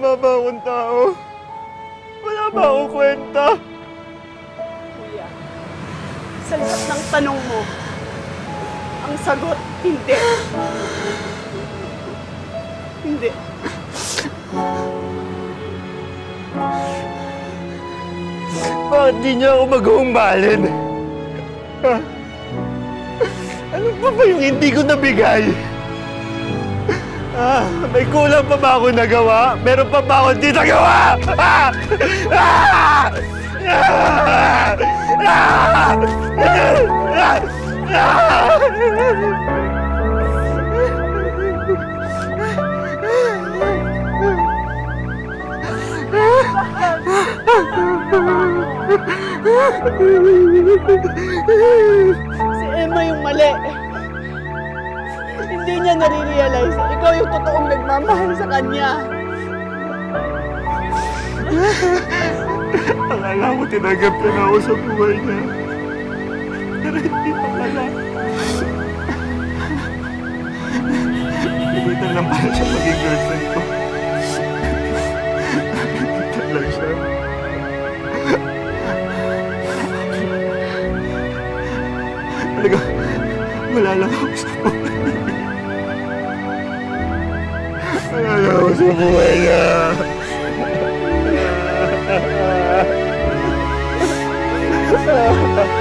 Tama ba akong tao? Wala ba akong kwenta? Kuya, sa lahat ng tanong mo, ang sagot, hindi. Hindi. Bakit di niya ako mag-uumbalin? Ha? Ano pa ba yung hindi ko nabigay? May kulang pa ba ako nagawa? Meron pa ba ako di nagawa? Si Emma yung mali. Hindi niya nare-realize na ikaw yung totoong nagmamahal sa kanya. Akala ko tinanggap ka na ako sa buhay niya. Pero hindi pa pala. Pilitan lang pala siya maging girlfriend ko. Pilitan lang siya. Talaga, wala lang ako sa buhay. Wala lang ako sa buhay niya. Ah!